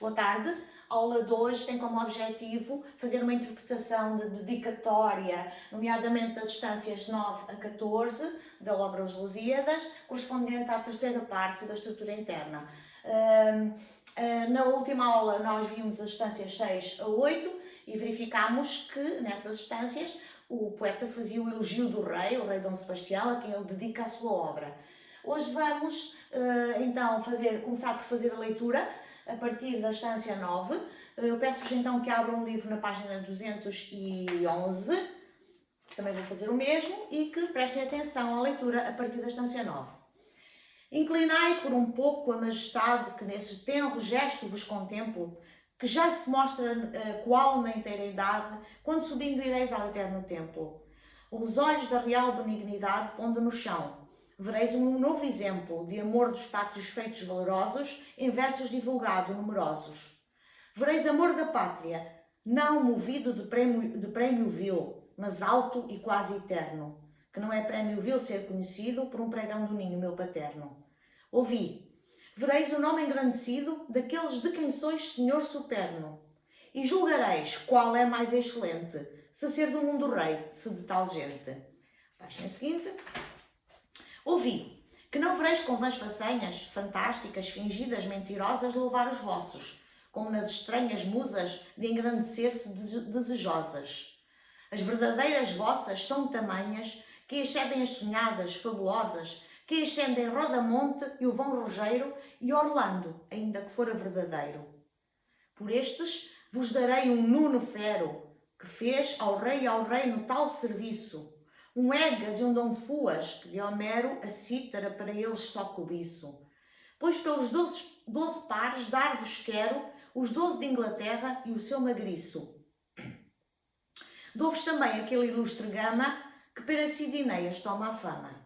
Boa tarde. A aula de hoje tem como objetivo fazer uma interpretação de dedicatória, nomeadamente das instâncias 9 a 14 da obra Os Lusíadas, correspondente à terceira parte da estrutura interna. Na última aula nós vimos as instâncias 6 a 8 e verificámos que nessas instâncias o poeta fazia o elogio do rei, o rei Dom Sebastião, a quem ele dedica a sua obra. Hoje vamos então começar por fazer a leitura a partir da instância 9. Eu peço-vos então que abram o livro na página 211, também vou fazer o mesmo, e que prestem atenção à leitura a partir da instância 9. Inclinai por um pouco a majestade que nesse tenro gesto vos contemplo, que já se mostra qual na inteira idade, quando subindo ireis ao eterno templo. Os olhos da real benignidade pondo no chão, vereis um novo exemplo de amor dos pátrios feitos valorosos, em versos divulgado numerosos. Vereis amor da pátria, não movido de prémio vil, mas alto e quase eterno, que não é prémio vil ser conhecido por um pregão do ninho meu paterno. Ouvi, vereis o nome engrandecido daqueles de quem sois senhor superno, e julgareis qual é mais excelente, se ser do mundo rei, se de tal gente. Página seguinte. Ouvi, que não vereis com vãs façanhas, fantásticas, fingidas, mentirosas, louvar os vossos, como nas estranhas musas de engrandecer-se desejosas. As verdadeiras vossas são tamanhas que excedem as sonhadas, fabulosas, que excedem Rodamonte e o Vão Rogeiro e Orlando, ainda que fora verdadeiro. Por estes vos darei um Nuno Fero, que fez ao rei e ao reino tal serviço, um Egas e um Dom Fuas, que de Homero a cítara para eles só cobiço. Pois pelos 12 pares dar-vos quero os 12 de Inglaterra e o seu magriço. Dou-vos também aquele ilustre gama que para Sidineias toma a fama.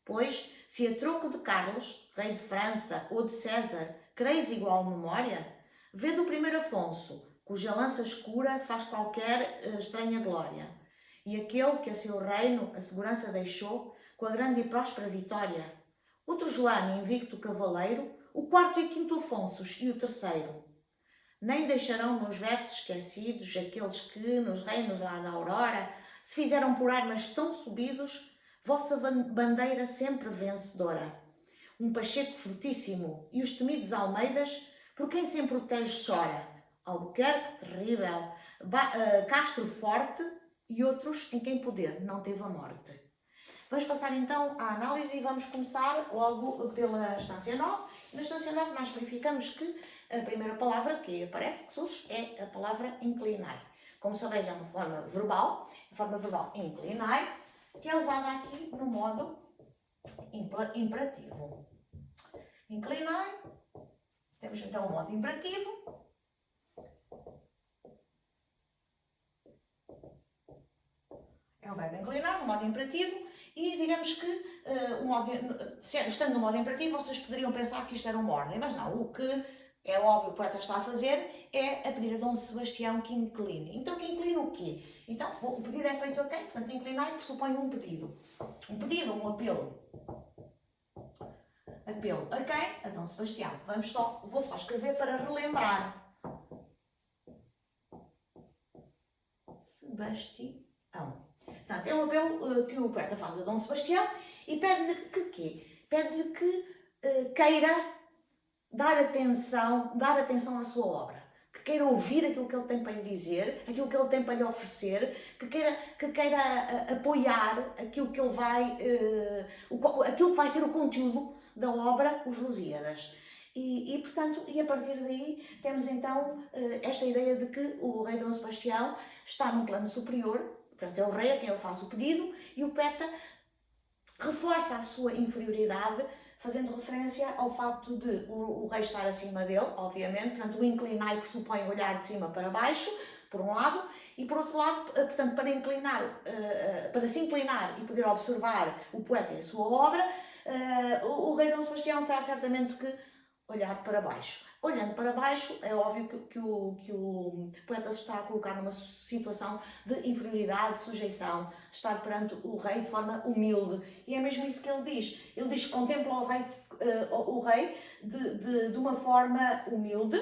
Pois, se a troco de Carlos, rei de França, ou de César, quereis igual memória, vede o primeiro Afonso, cuja lança escura faz qualquer estranha glória, e aquele que a seu reino a segurança deixou, com a grande e próspera vitória. Outro João, invicto cavaleiro, o quarto e quinto Afonsos e o terceiro. Nem deixarão meus versos esquecidos aqueles que, nos reinos lá da aurora, se fizeram por armas tão subidos, vossa bandeira sempre vencedora. Um Pacheco fortíssimo e os temidos Almeidas, por quem sem protege chora. Albuquerque terrível, Castro forte e outros em quem poder não teve a morte. Vamos passar então à análise e vamos começar logo pela instância 9. Na instância 9 nós verificamos que a primeira palavra que aparece, que surge, é a palavra inclinai. Como sabeis, é uma forma verbal, a forma verbal inclinai, que é usada aqui no modo imperativo. Inclinai, temos então o modo imperativo. É o verbo inclinar, o modo imperativo, e digamos que, estando no modo imperativo, vocês poderiam pensar que isto era uma ordem, mas não, o que é óbvio o poeta está a fazer é a pedir a Dom Sebastião que incline. Então, que incline o quê? Então, o pedido é feito a quem? Portanto, inclinar pressupõe um pedido. Um pedido, um apelo. Apelo a quem? A Dom Sebastião. Vou só escrever para relembrar. Sebastião. Portanto, é um apelo que o poeta faz a Dom Sebastião e pede-lhe que quê? Pede-lhe que queira dar atenção à sua obra, que queira ouvir aquilo que ele tem para lhe dizer, aquilo que ele tem para lhe oferecer, que queira apoiar aquilo que ele aquilo que vai ser o conteúdo da obra Os Lusíadas. Portanto, a partir daí temos então esta ideia de que o rei Dom Sebastião está num plano superior, portanto é o rei a quem ele faz o pedido, e o poeta reforça a sua inferioridade, fazendo referência ao facto de o rei estar acima dele, obviamente, portanto o inclinar pressupõe olhar de cima para baixo, por um lado, e por outro lado, portanto, para se inclinar e poder observar o poeta e a sua obra, o rei Dom Sebastião terá certamente que olhar para baixo. Olhando para baixo, é óbvio que o poeta se está a colocar numa situação de inferioridade, de sujeição, de estar perante o rei de forma humilde. E é mesmo isso que ele diz. Ele diz que contempla o rei de uma forma humilde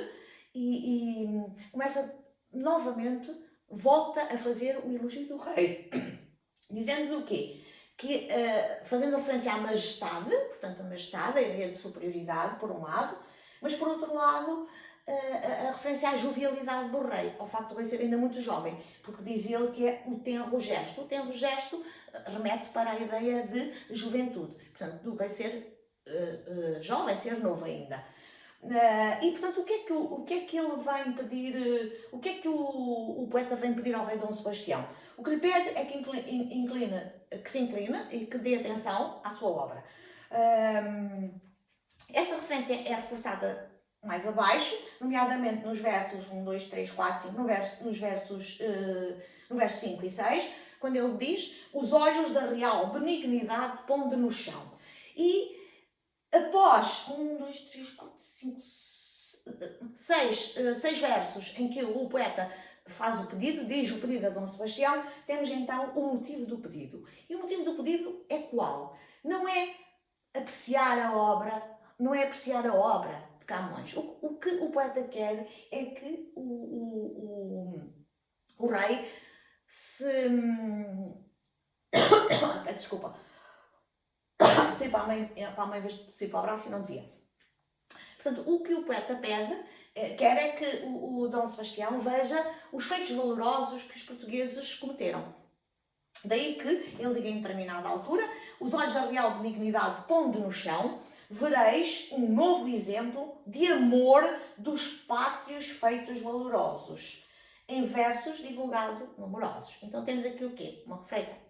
e começa novamente, volta a fazer o elogio do rei, dizendo o quê? Que, fazendo referência à majestade, portanto a majestade, a ideia de superioridade, por um lado, mas por outro lado, a referência à jovialidade do rei, ao facto do rei ser ainda muito jovem, porque diz ele que é o tenro gesto. O tenro gesto remete para a ideia de juventude, portanto, do rei ser jovem, ser novo ainda. E portanto, o que é que ele vem pedir, o que é que o poeta vem pedir ao rei Dom Sebastião? O que lhe pede é que se incline e que dê atenção à sua obra. Essa referência é reforçada mais abaixo, nomeadamente nos versos 1, 2, 3, 4, 5, no verso 5 e 6, quando ele diz: os olhos da real benignidade ponde no chão. E após 1, 2, 3, 4, 5, 6 versos em que o poeta faz o pedido, diz o pedido a Dom Sebastião, temos então o motivo do pedido. E o motivo do pedido é qual? Não é apreciar a obra, de Camões. O que o poeta quer é que o rei se... Peço desculpa. Sei para a mãe em vez de sair para o braço e não devia. Portanto, o que o poeta quer é que o Dom Sebastião veja os feitos valorosos que os portugueses cometeram. Daí que ele diga em determinada altura: os olhos da real benignidade pondo no chão, vereis um novo exemplo de amor dos pátrios feitos valorosos, em versos divulgado numerosos. Então temos aqui o quê?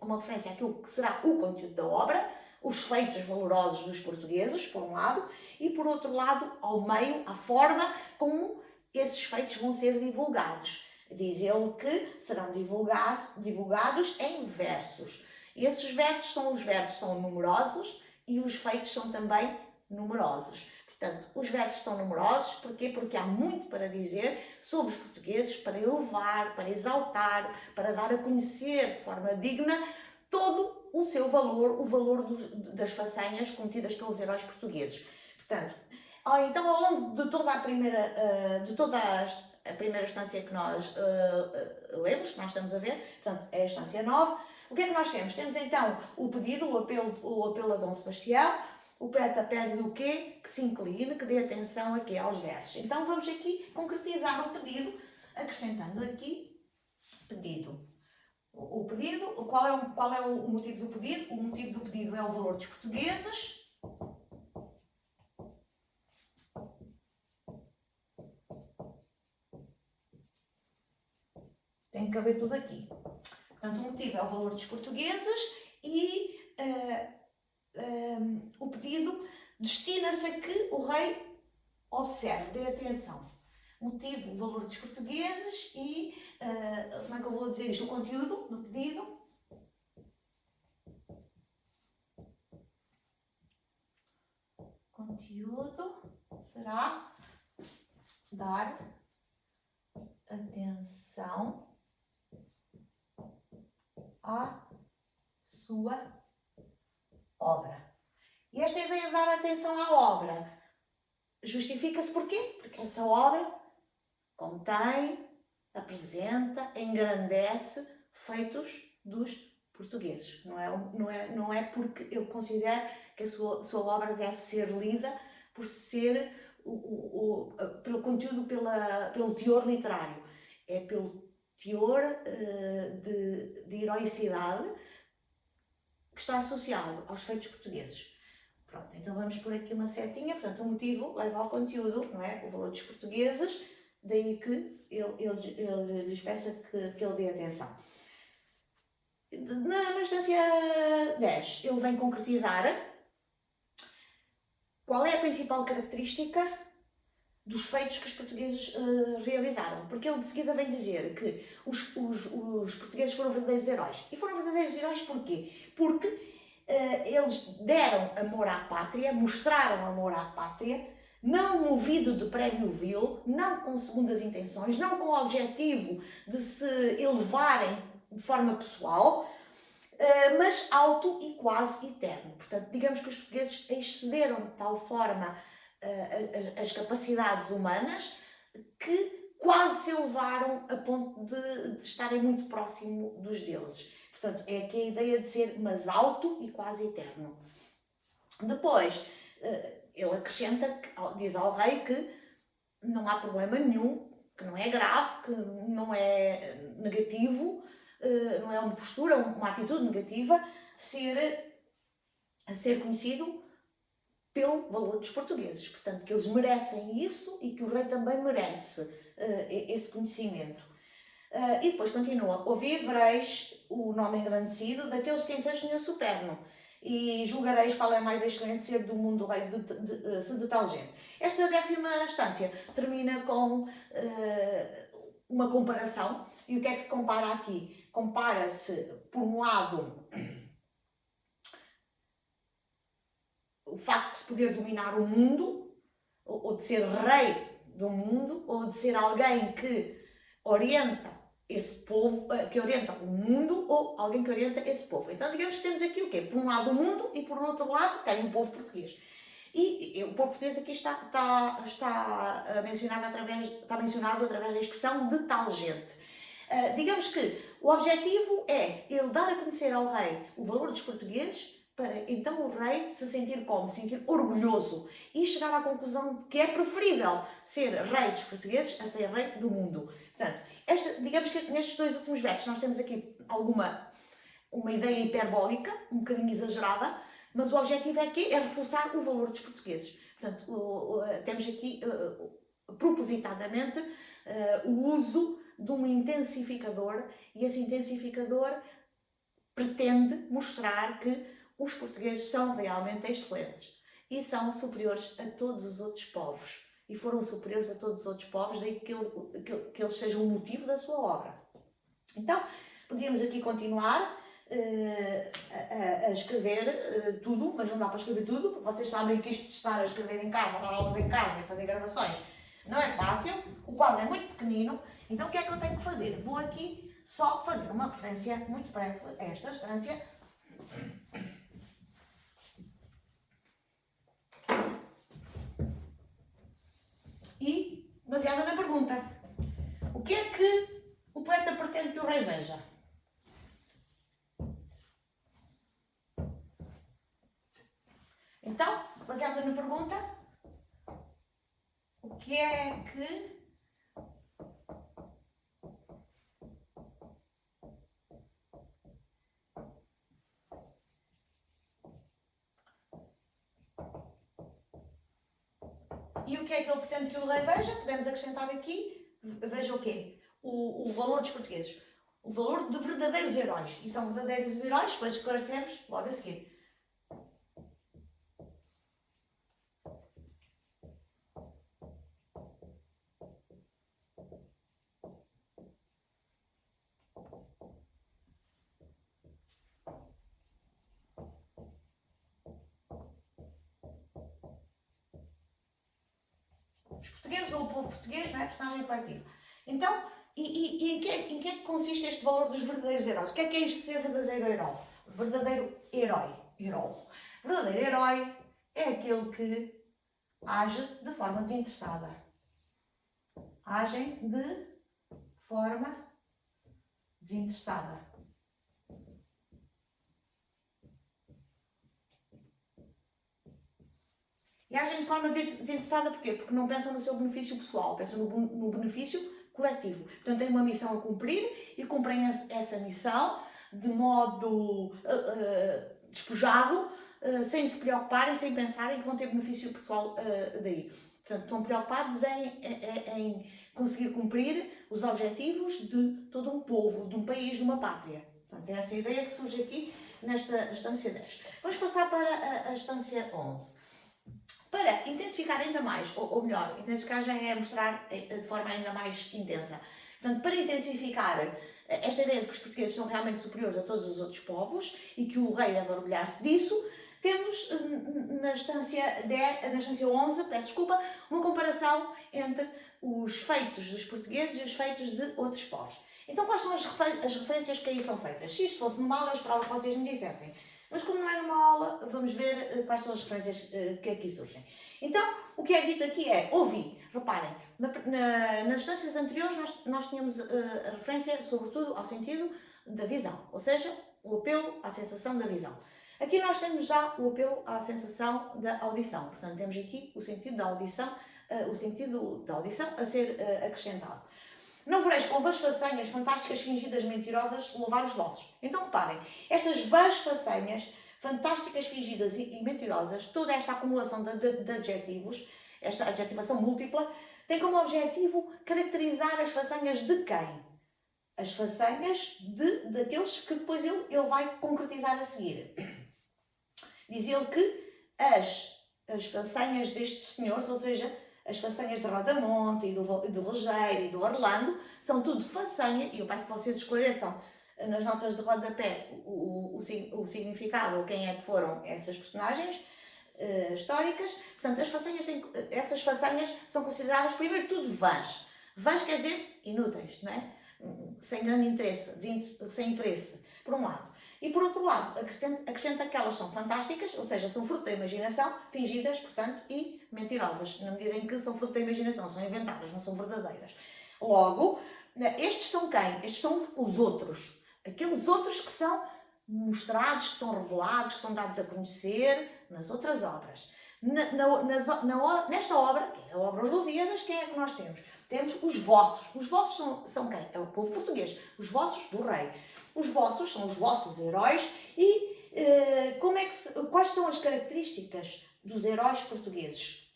Uma referência àquilo que será o conteúdo da obra, os feitos valorosos dos portugueses, por um lado, e por outro lado, ao meio, à forma como esses feitos vão ser divulgados. Diz ele que serão divulgados em versos. E esses versos são numerosos e os feitos são também numerosos. Portanto, os versos são numerosos, porquê? Porque há muito para dizer sobre os portugueses, para elevar, para exaltar, para dar a conhecer de forma digna todo o seu valor, o valor das façanhas cometidas pelos heróis portugueses. Portanto, então ao longo de toda a primeira instância que nós lemos, que nós estamos a ver, portanto, é a instância 9, o que é que nós temos? Temos então o pedido, o apelo a Dom Sebastião. O poeta pede o quê? Que se incline, que dê atenção aqui aos versos. Então vamos aqui concretizar o pedido, acrescentando aqui pedido. O pedido, qual é o motivo do pedido? O motivo do pedido é o valor dos portugueses. Tem que caber tudo aqui. Portanto, o motivo é o valor dos portugueses e o pedido destina-se a que o rei observe, dê atenção. Motivo, o valor dos portugueses e, como é que eu vou dizer isto? O conteúdo do pedido. Conteúdo será dar atenção à sua obra. E esta ideia de dar atenção à obra justifica-se porquê? Porque essa obra contém, apresenta, engrandece feitos dos portugueses. Não é porque eu considero que a sua obra deve ser lida por ser pelo conteúdo, pelo teor literário. É pelo teor de heroicidade que está associado aos feitos portugueses. Pronto, então vamos por aqui uma setinha. Portanto, o motivo leva ao conteúdo, não é? O valor dos portugueses, daí que ele lhes peça que ele dê atenção. Na instância 10, ele vem concretizar qual é a principal característica dos feitos que os portugueses realizaram. Porque ele de seguida vem dizer que os portugueses foram verdadeiros heróis. E foram verdadeiros heróis porquê? Porque eles deram amor à pátria, mostraram amor à pátria, não movido de prémio vil, não com segundas intenções, não com o objetivo de se elevarem de forma pessoal, mas alto e quase eterno. Portanto, digamos que os portugueses excederam de tal forma as capacidades humanas que quase se elevaram a ponto de estarem muito próximo dos deuses. Portanto, é aqui a ideia de ser mais alto e quase eterno. Depois, ele acrescenta, diz ao rei que não há problema nenhum, que não é grave, que não é negativo, não é uma postura, uma atitude negativa, a ser conhecido pelo valor dos portugueses. Portanto, que eles merecem isso e que o rei também merece esse conhecimento. E depois continua: ouvi vereis o nome engrandecido daqueles que em seus senhor superno, e julgareis qual é mais excelente ser do mundo rei se de tal gente. Esta 10ª instância termina com uma comparação. E o que é que se compara aqui? Compara-se, por um lado, o facto de se poder dominar o mundo, ou de ser rei do mundo, ou de ser alguém que orienta esse povo, que orienta o mundo, ou alguém que orienta esse povo. Então, digamos que temos aqui o quê? Por um lado o mundo e por outro lado tem o povo português. E o povo português aqui está mencionado através da expressão de tal gente. Digamos que o objetivo é ele dar a conhecer ao rei o valor dos portugueses, para então o rei se sentir orgulhoso e chegar à conclusão de que é preferível ser rei dos portugueses a ser rei do mundo. Portanto, digamos que nestes 2 últimos versos nós temos aqui uma ideia hiperbólica, um bocadinho exagerada, mas o objetivo é reforçar o valor dos portugueses. Portanto, temos aqui propositadamente o uso de um intensificador, e esse intensificador pretende mostrar que os portugueses são realmente excelentes e são superiores a todos os outros povos. E foram superiores a todos os outros povos, daí que eles sejam o motivo da sua obra. Então, podíamos aqui continuar a escrever tudo, mas não dá para escrever tudo, porque vocês sabem que isto de estar a escrever em casa, dar aulas em casa e fazer gravações, não é fácil. O quadro é muito pequenino, então o que é que eu tenho que fazer? Vou aqui só fazer uma referência muito breve a esta instância. E, baseada na pergunta, o que é que o poeta pretende que o rei veja? Então, baseada na pergunta, o que é que e o que é que ele pretende que o rei veja? Podemos acrescentar aqui, veja o quê? O valor dos portugueses. O valor de verdadeiros heróis. E são verdadeiros heróis, depois esclarecemos logo a seguir. Os portugueses ou o povo português, não é? Personagem coletivo. Então, em que é que consiste este valor dos verdadeiros heróis? O que é isto de ser verdadeiro herói? Verdadeiro herói. Verdadeiro herói é aquele que age de forma desinteressada. Agem de forma desinteressada. E agem de forma desinteressada porquê? Porque não pensam no seu benefício pessoal, pensam no benefício coletivo. Portanto, têm uma missão a cumprir e cumprem essa missão de modo despojado, sem se preocuparem, sem pensarem que vão ter benefício pessoal daí. Portanto, estão preocupados em conseguir cumprir os objetivos de todo um povo, de um país, de uma pátria. Portanto, é essa a ideia que surge aqui nesta instância 10. Vamos passar para a instância 11. Para intensificar ainda mais, ou melhor, intensificar já é mostrar de forma ainda mais intensa. Portanto, para intensificar esta ideia de que os portugueses são realmente superiores a todos os outros povos e que o rei deve orgulhar-se disso, temos na instância 11, uma comparação entre os feitos dos portugueses e os feitos de outros povos. Então, quais são as referências que aí são feitas? Se isto fosse numa aula, eu esperava que vocês me dissessem. Mas como não é numa aula, vamos ver quais são as referências que aqui surgem. Então, o que é dito aqui é: ouvi. Reparem, nas instâncias anteriores nós tínhamos a referência sobretudo ao sentido da visão, ou seja, o apelo à sensação da visão. Aqui nós temos já o apelo à sensação da audição, portanto temos aqui o sentido da audição, a ser acrescentado. Não vereis com vãs façanhas fantásticas, fingidas, mentirosas, louvar os vossos. Então reparem, estas vãs façanhas fantásticas, fingidas e mentirosas, toda esta acumulação de adjetivos, esta adjetivação múltipla, tem como objetivo caracterizar as façanhas de quem? As façanhas daqueles que depois ele vai concretizar a seguir. Diz ele que as façanhas destes senhores, ou seja, as façanhas de Rodamonte e do Rogério e do Orlando, são tudo façanha, e eu peço que vocês esclareçam nas notas de rodapé o significado ou quem é que foram essas personagens históricas. Portanto, essas façanhas são consideradas, primeiro de tudo, vãs. Vãs quer dizer inúteis, não é? Sem grande interesse, sem interesse, por um lado. E por outro lado, acrescenta que elas são fantásticas, ou seja, são fruto da imaginação, fingidas, portanto, e mentirosas, na medida em que são fruto da imaginação, são inventadas, não são verdadeiras. Logo, estes são quem? Estes são os outros. Aqueles outros que são mostrados, que são revelados, que são dados a conhecer nas outras obras. Nesta obra, que é a obra Os Lusíadas, quem é que nós temos? Temos os vossos. Os vossos são quem? É o povo português. Os vossos do rei. Os vossos são os vossos heróis e quais são as características dos heróis portugueses?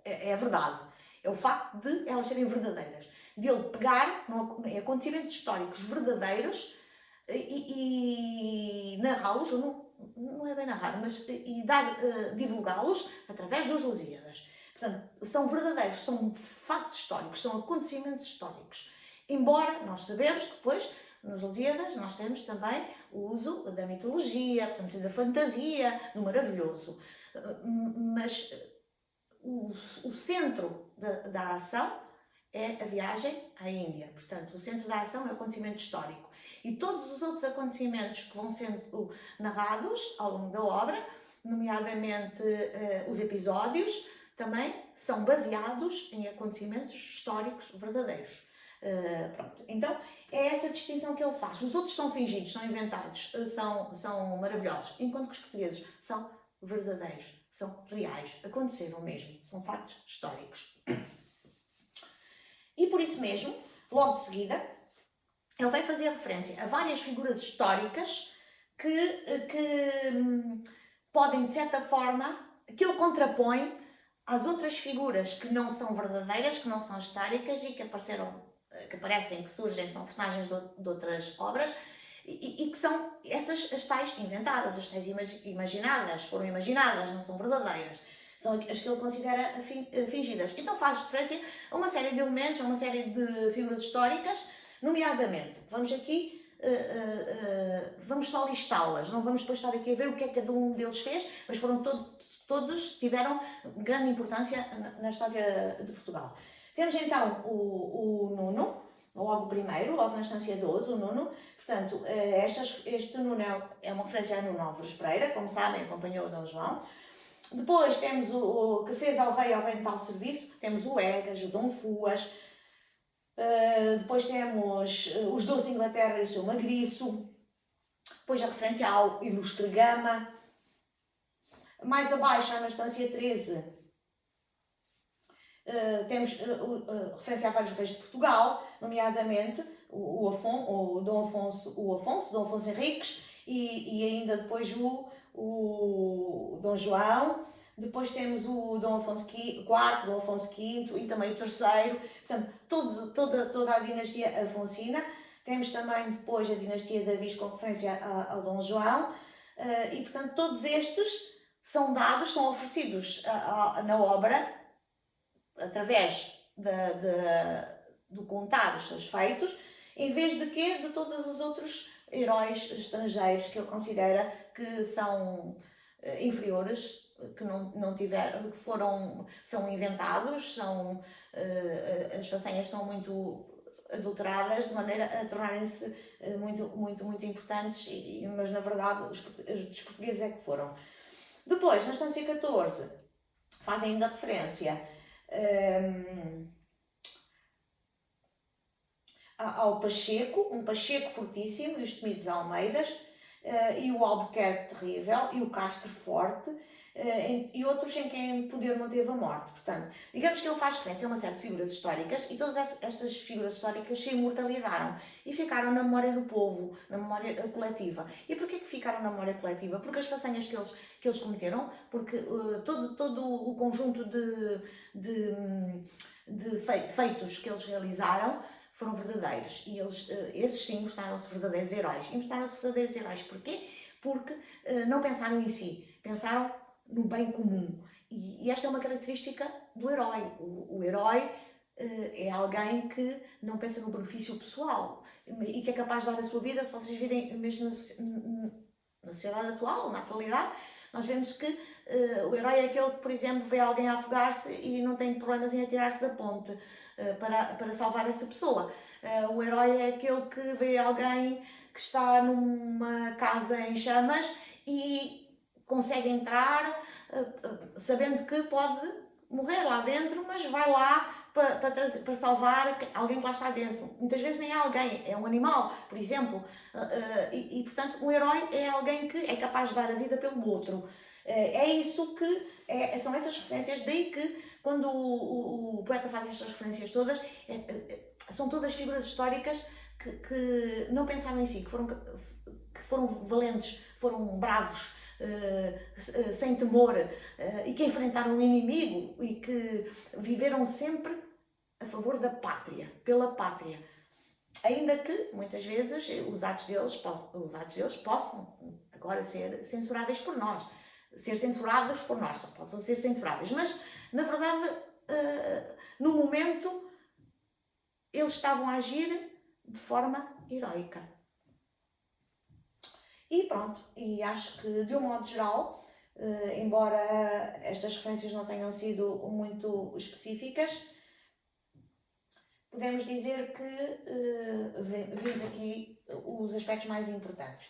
É a verdade. É o facto de elas serem verdadeiras. De ele pegar em acontecimentos históricos verdadeiros e narrá-los, não é bem narrar, mas divulgá-los através dos Lusíadas. Portanto, são verdadeiros, são factos históricos, são acontecimentos históricos. Embora nós sabemos que depois, nos Lusíadas, nós temos também o uso da mitologia, portanto, da fantasia, do maravilhoso. Mas o centro da ação é a viagem à Índia. Portanto, o centro da ação é o acontecimento histórico. E todos os outros acontecimentos que vão sendo narrados ao longo da obra, nomeadamente os episódios, também são baseados em acontecimentos históricos verdadeiros. Pronto. Então, é essa distinção que ele faz. Os outros são fingidos, são inventados, são maravilhosos, enquanto que os portugueses são verdadeiros, são reais, aconteceram mesmo, são factos históricos. E por isso mesmo, logo de seguida, ele vai fazer referência a várias figuras históricas que podem, de certa forma, que ele contrapõe às outras figuras que não são verdadeiras, que não são históricas e que aparecem, que surgem, são personagens de outras obras e que são as tais inventadas, as tais imaginadas, foram imaginadas, não são verdadeiras. São as que ele considera fingidas. Então faz referência a uma série de elementos, a uma série de figuras históricas, nomeadamente, vamos só listá-las, não vamos depois estar aqui a ver o que é que cada um deles fez, mas foram todos tiveram grande importância na história de Portugal. Temos então o Nuno, logo o primeiro, logo na instância 12, o Nuno. Portanto, este Nuno é uma referência a Nuno Álvares Pereira, como sabem, acompanhou o Dom João. Depois temos o que fez ao rei tal serviço, temos o Egas, o Dom Fuas. Depois temos os 12 de Inglaterra e o seu Magriço. Depois a referência ao Ilustre Gama. Mais abaixo, na instância 13, temos referência a vários reis de Portugal, nomeadamente o Dom Afonso Henriques e ainda depois o Dom João. Depois temos o Dom Afonso IV, Dom Afonso V e também o terceiro. Portanto, toda a dinastia afonsina. Temos também depois a dinastia de Avis com referência ao Dom João. E, portanto, todos estes são oferecidos na obra através do contar os seus feitos, em vez de todos os outros heróis estrangeiros que ele considera que são inferiores, que não tiveram, que são inventados, as façanhas são muito adulteradas de maneira a tornarem-se muito importantes, mas na verdade os portugueses é que foram. Depois, na instância 14, fazem ainda referência ao Pacheco, um Pacheco fortíssimo, e os temidos Almeidas, e o Albuquerque terrível, e o Castro forte, e outros em quem o poder não teve a morte. Portanto, digamos que ele faz referência a uma série de figuras históricas, e todas estas figuras históricas se imortalizaram e ficaram na memória do povo, na memória coletiva. E porquê que ficaram na memória coletiva? Porque as façanhas que eles cometeram, porque todo o conjunto de feitos que eles realizaram foram verdadeiros, e esses sim mostraram-se verdadeiros heróis. E mostraram-se verdadeiros heróis porquê? Porque não pensaram em si, pensaram no bem comum. E esta é uma característica do herói. O herói é alguém que não pensa no benefício pessoal e que é capaz de dar a sua vida. Se vocês virem mesmo na sociedade atual, na atualidade, nós vemos que o herói é aquele que, por exemplo, vê alguém afogar-se e não tem problemas em atirar-se da ponte para salvar essa pessoa. O herói é aquele que vê alguém que está numa casa em chamas e consegue entrar sabendo que pode morrer lá dentro, mas vai lá para salvar alguém que lá está dentro. Muitas vezes nem é alguém, é um animal, por exemplo. E portanto, um herói é alguém que é capaz de dar a vida pelo outro. É isso que são essas referências, daí que quando o poeta faz estas referências todas, são todas figuras históricas que não pensaram em si, que foram valentes, foram bravos, sem temor, e que enfrentaram o inimigo e que viveram sempre a favor da pátria, pela pátria. Ainda que, muitas vezes, os atos deles possam agora ser censuráveis por nós, ser censurados por nós, possam ser censuráveis, mas, na verdade, no momento, eles estavam a agir de forma heroica. E pronto, e acho que, de um modo geral, embora estas referências não tenham sido muito específicas, podemos dizer que vimos aqui os aspectos mais importantes.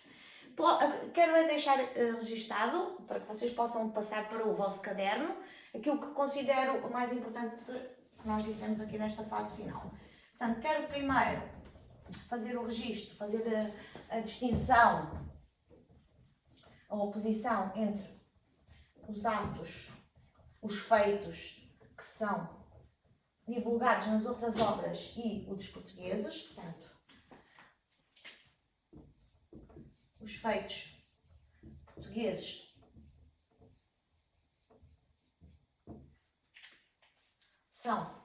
Quero deixar registado, para que vocês possam passar para o vosso caderno, aquilo que considero o mais importante que nós dissemos aqui nesta fase final. Portanto, quero primeiro fazer o registro, fazer a distinção, a oposição entre os atos, os feitos que são divulgados nas outras obras e o dos portugueses. Portanto, os feitos portugueses são,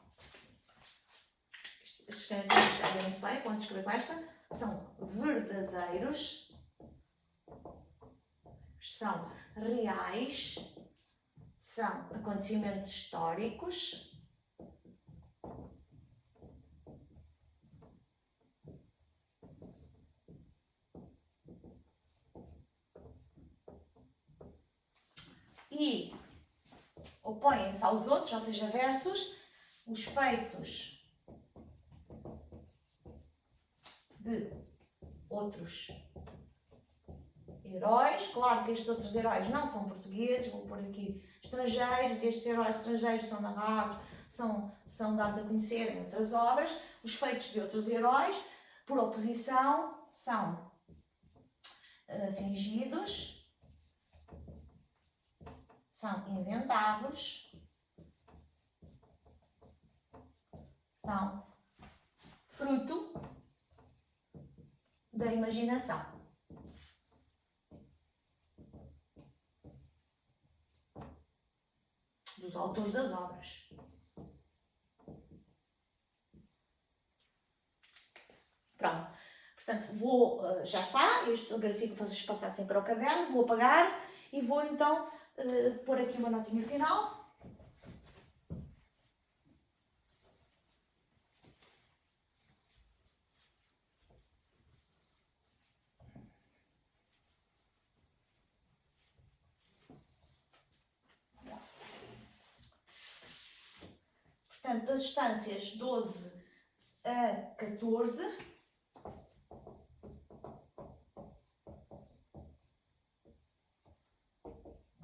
escrever muito bem, quando escrever com esta, são verdadeiros, são reais, são acontecimentos históricos, e opõem-se aos outros, ou seja, versus os feitos de outros heróis. Claro que estes outros heróis não são portugueses, vou pôr aqui estrangeiros, e estes heróis estrangeiros são narrados, são dados a conhecer em outras obras. Os feitos de outros heróis, por oposição, são fingidos, são inventados, são fruto da imaginação. Dos autores das obras. Pronto. Portanto, já está. Eu estou agradecido que vocês passassem para o caderno. Vou apagar e vou então pôr aqui uma notinha final. Portanto, das instâncias 12 a 14,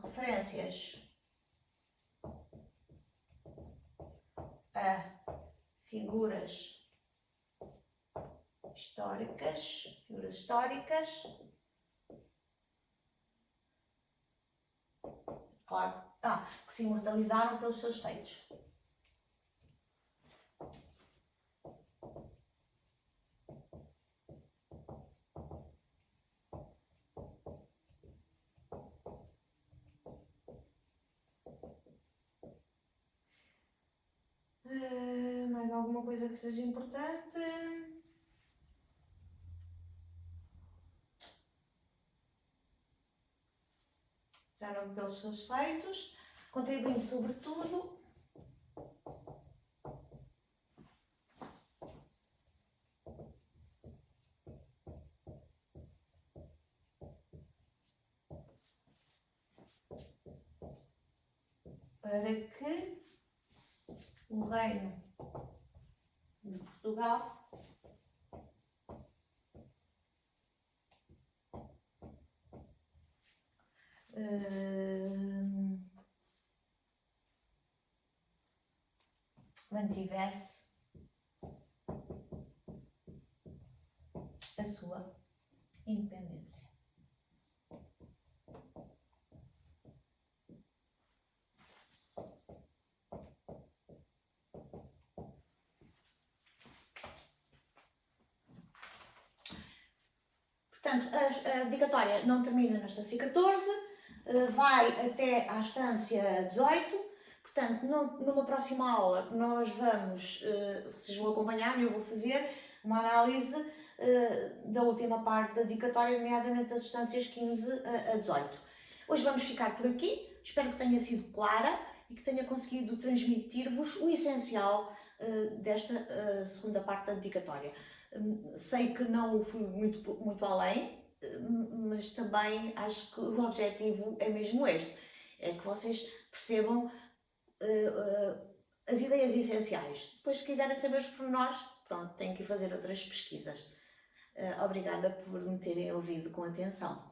referências a figuras históricas, claro, que se imortalizaram pelos seus feitos. Mais alguma coisa que seja importante? Fizeram pelos seus feitos, contribuindo sobretudo para que o Reino de Portugal mantivesse a sua independência. Portanto, a dedicatória não termina na estância 14, vai até à estância 18. Portanto, numa próxima aula nós vamos, vocês vão acompanhar e eu vou fazer uma análise da última parte da dedicatória, nomeadamente das estâncias 15 a 18. Hoje vamos ficar por aqui, espero que tenha sido clara e que tenha conseguido transmitir-vos o essencial desta segunda parte da dedicatória. Sei que não fui muito além, mas também acho que o objetivo é mesmo este, é que vocês percebam as ideias essenciais. Depois, se quiserem saber os pormenores, pronto, têm que ir fazer outras pesquisas. Obrigada por me terem ouvido com atenção.